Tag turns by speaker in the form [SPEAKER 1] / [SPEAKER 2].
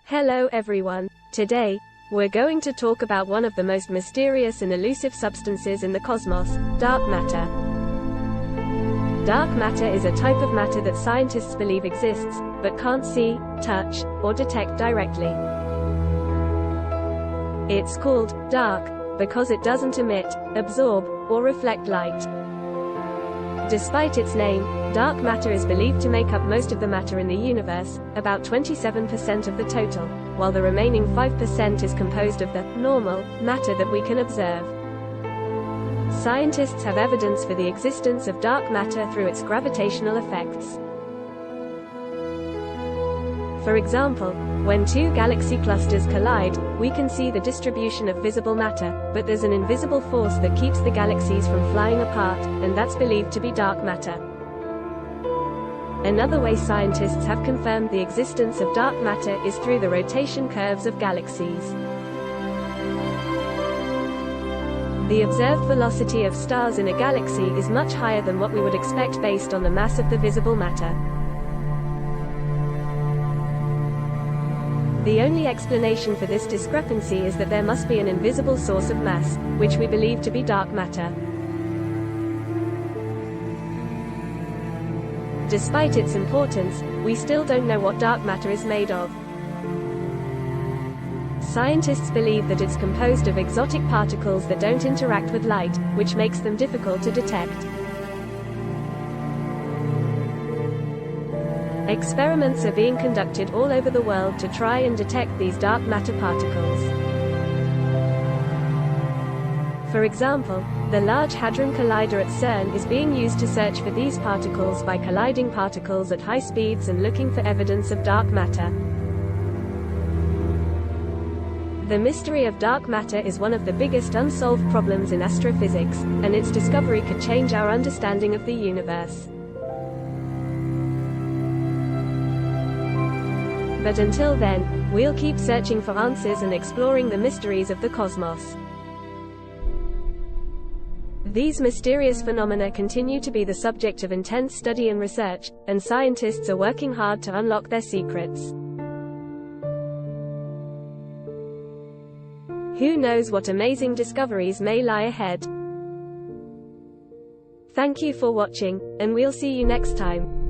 [SPEAKER 1] Hello everyone. Today, we're going to talk about one of the most mysterious and elusive substances in the cosmos, dark matter. Dark matter is a type of matter that scientists believe exists, but can't see, touch, or detect directly. It's called dark because it doesn't emit, absorb, or reflect light. Despite its name, dark matter is believed to make up most of the matter in the universe, about 27% of the total, while the remaining 5% is composed of the normal matter that we can observe. Scientists have evidence for the existence of dark matter through its gravitational effects. For example, when two galaxy clusters collide, we can see the distribution of visible matter, but there's an invisible force that keeps the galaxies from flying apart, and that's believed to be dark matter. Another way scientists have confirmed the existence of dark matter is through the rotation curves of galaxies. The observed velocity of stars in a galaxy is much higher than what we would expect based on the mass of the visible matter. The only explanation for this discrepancy is that there must be an invisible source of mass, which we believe to be dark matter. Despite its importance, we still don't know what dark matter is made of. Scientists believe that it's composed of exotic particles that don't interact with light, which makes them difficult to detect. Experiments are being conducted all over the world to try and detect these dark matter particles. For example, the Large Hadron Collider at CERN is being used to search for these particles by colliding particles at high speeds and looking for evidence of dark matter. The mystery of dark matter is one of the biggest unsolved problems in astrophysics, and its discovery could change our understanding of the universe. But until then, we'll keep searching for answers and exploring the mysteries of the cosmos. These mysterious phenomena continue to be the subject of intense study and research, and scientists are working hard to unlock their secrets. Who knows what amazing discoveries may lie ahead? Thank you for watching, and we'll see you next time.